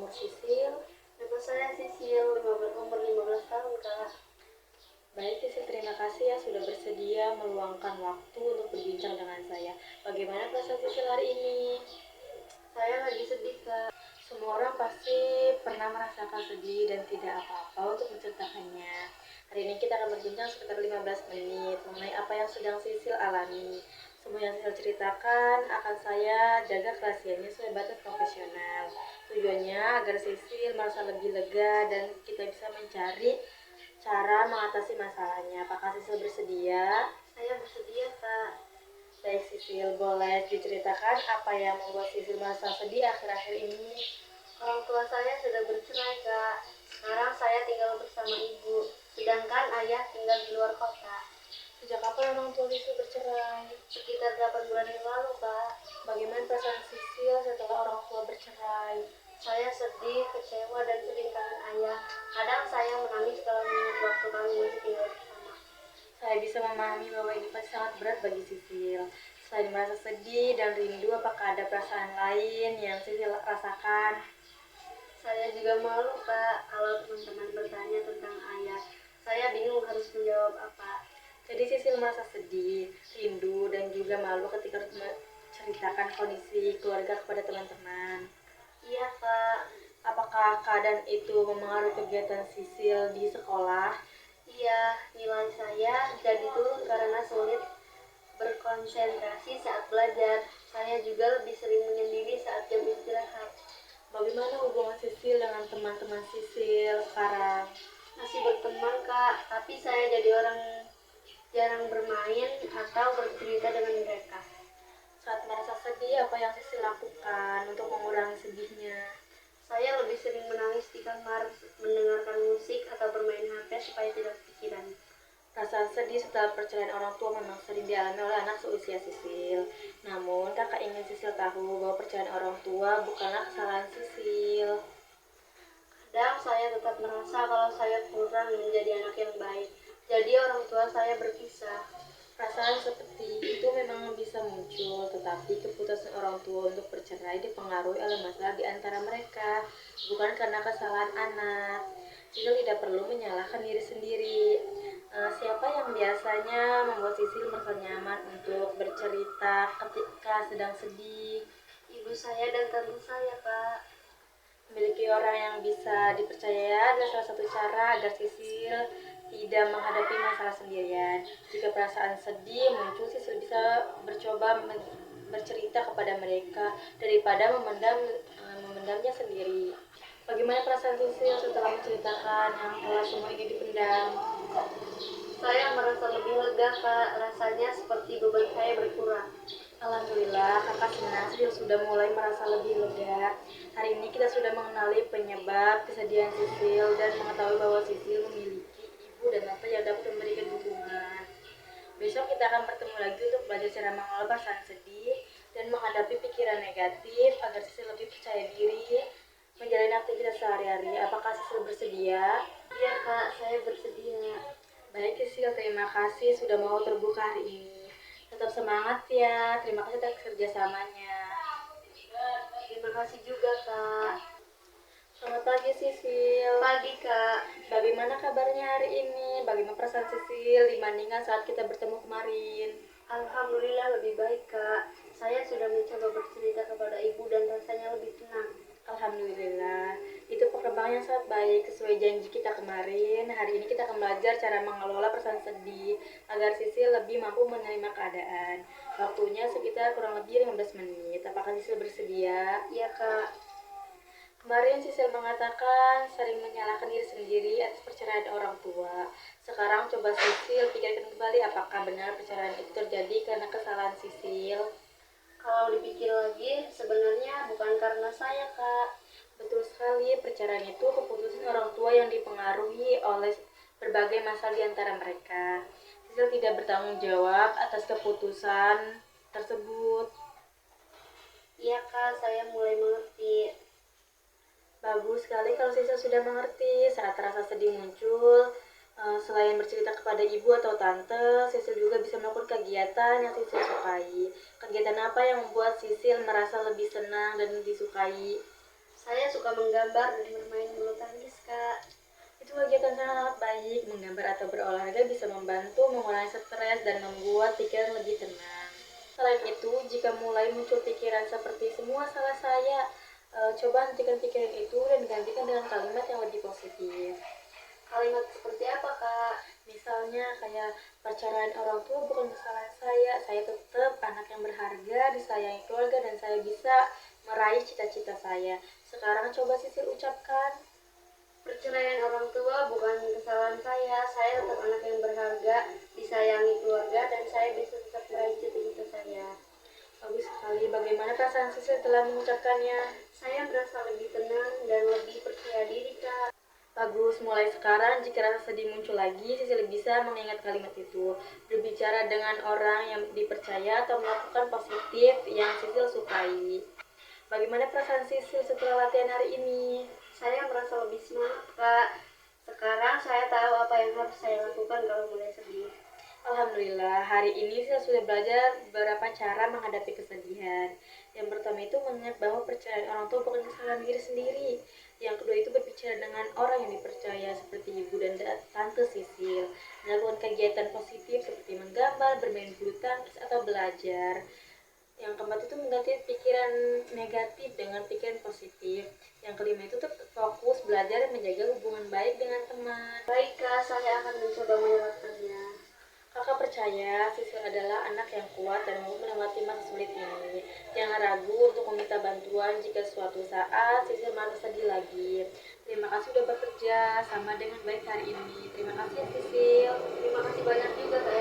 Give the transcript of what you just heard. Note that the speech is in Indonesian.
umur Sisil? Nama saya Sisil, umur 15 tahun, Kak. Baik Sisil, terima kasih ya sudah bersedia meluangkan waktu untuk berbincang dengan saya. Bagaimana perasaan Sisil hari ini? Saya lagi sedih, Kak. Semua orang pasti pernah merasakan sedih dan tidak apa-apa untuk menceritakannya. Hari ini kita akan berbincang sekitar 15 menit mengenai apa yang sedang Sisil alami. Semua yang Sisil ceritakan akan saya jaga kerahasiaannya sesuai batas profesional. Tujuannya agar Sisil merasa lebih lega dan kita bisa mencari cara mengatasi masalahnya. Apakah Sisil bersedia? Saya bersedia, Kak. Baik Sisil, boleh diceritakan apa yang membuat Sisil merasa sedih akhir-akhir ini? Orang tua saya sudah bercerai, Kak. Sekarang saya tinggal bersama ibu, sedangkan ayah tinggal di luar kota. Sejak kapan orang tua Sisil bercerai? Sekitar 8 bulan yang lalu, Kak. Bagaimana perasaan Sisil setelah orang tua bercerai? Saya sedih, kecewa, dan sering kangen ayah. Kadang saya menangis kalau mengingat waktu kami masih tinggal bersama. Saya bisa memahami bahwa ini pasti sangat berat bagi Sisil. Selain merasa sedih dan rindu, apakah ada perasaan lain yang Sisil rasakan? Saya juga malu, Kak, kalau teman-teman bertanya tentang ayah. Saya bingung harus menjawab apa. Jadi Sisil merasa sedih, rindu, dan juga malu ketika harus menceritakan kondisi keluarga kepada teman-teman. Iya, Kak. Apakah keadaan itu mempengaruhi kegiatan Sisil di sekolah? Iya, nilai saya jadi turun karena sulit berkonsentrasi saat belajar. Saya juga lebih sering menyendiri saat jam istirahat. Bagaimana hubungan Sisil dengan teman-teman Sisil sekarang? Masih berteman, Kak, tapi saya jadi orang jarang bermain atau bercerita dengan mereka. Saat merasa sedih, apa yang Sisil lakukan untuk mengurangi sedihnya? Saya lebih sering menangis di kamar, mendengarkan musik, atau bermain HP supaya tidak kepikiran. Perasaan sedih setelah perceraian orang tua memang sering dialami oleh anak seusia Sisil. Namun, kakak ingin Sisil tahu bahwa perceraian orang tua bukanlah kesalahan Sisil. Kadang saya tetap merasa kalau saya kurang menjadi anak yang baik. Jadi orang tua saya berpisah. Perasaan seperti itu memang bisa muncul, tetapi keputusan orang tua untuk bercerai dipengaruhi oleh masalah di antara mereka, bukan karena kesalahan anak. Sisil tidak perlu menyalahkan diri sendiri. Siapa yang biasanya membuat Sisil merasa nyaman untuk bercerita ketika sedang sedih? Ibu saya dan tante saya, Kak. Memiliki orang yang bisa dipercaya adalah salah satu cara agar Sisil tidak menghadapi masalah sendirian. Jika perasaan sedih muncul, Sisil bisa bercoba bercerita kepada mereka daripada memendamnya sendiri. Bagaimana perasaan Sisil setelah menceritakan yang telah semua ini dipendam? Saya merasa lebih lega, Kak. Rasanya seperti beban saya berkurang. Alhamdulillah, kakak senang Sisil sudah mulai merasa lebih lega. Hari ini kita sudah mengenali penyebab kesedihan Sisil dan mengetahui bahwa Sisil memiliki ibu dan tante yang dapat memberikan dukungan. Besok kita akan bertemu lagi untuk belajar cara mengelola perasaan sedih dan menghadapi pikiran negatif agar Sisil lebih percaya diri menjalani aktivitas sehari-hari. Apakah Sisil bersedia? Iya, Kak, saya bersedia. Baik Sisil, terima kasih sudah mau terbuka hari ini. Tetap semangat ya, terima kasih atas kerjasamanya. Terima kasih juga, Kak. Selamat pagi Sisil. Pagi, Kak. Bagaimana kabarnya hari ini? Bagaimana perasaan Sisil dibandingkan saat kita bertemu kemarin? Alhamdulillah lebih baik, Kak. Saya sudah mencoba bercerita kepada ibu dan rasanya lebih tenang. Alhamdulillah, itu perkembangan yang sangat baik sesuai janji kita kemarin. Hari ini kita akan belajar cara mengelola perasaan sedih agar Sisil lebih mampu menerima keadaan. Waktunya sekitar kurang lebih 15 menit. Apakah Sisil bersedia? Iya, Kak. Kemarin Sisil mengatakan sering menyalahkan diri sendiri atas perceraian orang tua. Sekarang coba Sisil pikirkan kembali apakah benar perceraian itu terjadi karena kesalahan Sisil. Kalau dipikir lagi, sebenarnya bukan karena saya, Kak. Betul sekali, perceraian itu keputusan orang tua yang dipengaruhi oleh berbagai masalah di antara mereka. Sisil tidak bertanggung jawab atas keputusan tersebut. Iya, Kak, saya mulai mengerti. Bagus sekali kalau Sisil sudah mengerti. Saat rasa sedih muncul, selain bercerita kepada ibu atau tante, Sisil juga bisa melakukan kegiatan yang Sisil sukai. Kegiatan apa yang membuat Sisil merasa lebih senang dan disukai? Saya suka menggambar dan bermain bulu tangkis, Kak. Itu kegiatan sangat baik, menggambar atau berolahraga bisa membantu mengurangi stres dan membuat pikiran lebih tenang. Selain itu, jika mulai muncul pikiran seperti semua salah saya, coba hentikan pikiran itu dan gantikan dengan kalimat yang lebih positif. Kalimat seperti apa, Kak? Misalnya kayak perceraian orang tua bukan kesalahan saya tetap anak yang berharga, disayangi keluarga dan saya bisa meraih cita-cita saya. Sekarang coba Sisil ucapkan. Perceraian orang tua bukan kesalahan saya tetap anak yang berharga, disayangi keluarga, dan saya bisa tetap meraih cita-cita saya. Bagus sekali, bagaimana perasaan Sisil telah mengucapkannya? Saya merasa lebih tenang dan lebih percaya diri, Kak. Bagus, mulai sekarang jika rasa sedih muncul lagi, Sisil bisa mengingat kalimat itu. Berbicara dengan orang yang dipercaya atau melakukan positif yang Sisil sukai. Bagaimana perasaan Sisil setelah latihan hari ini? Saya merasa lebih semangat, Kak. Sekarang saya tahu apa yang harus saya lakukan kalau mulai sedih. Alhamdulillah, hari ini saya sudah belajar beberapa cara menghadapi kesedihan. Yang pertama itu mengingat bahwa percayaan orang tua bukan kesalahan diri sendiri. Yang kedua itu berbicara dengan orang yang dipercaya seperti ibu dan tante Sisil. Melakukan kegiatan positif seperti menggambar, bermain bulu tangkis, atau belajar. Yang keempat itu mengganti pikiran negatif dengan pikiran positif. Yang kelima itu tetap fokus belajar dan menjaga hubungan baik dengan teman. Baik, Kak, saya akan mencoba menerapkannya. Kakak percaya Sisil adalah anak yang kuat dan mau melewati masa sulit ini. Jangan ragu untuk meminta bantuan jika suatu saat Sisil merasa sedih lagi. Terima kasih sudah bekerja sama dengan baik hari ini. Terima kasih Sisil. Terima kasih banyak juga, Kak.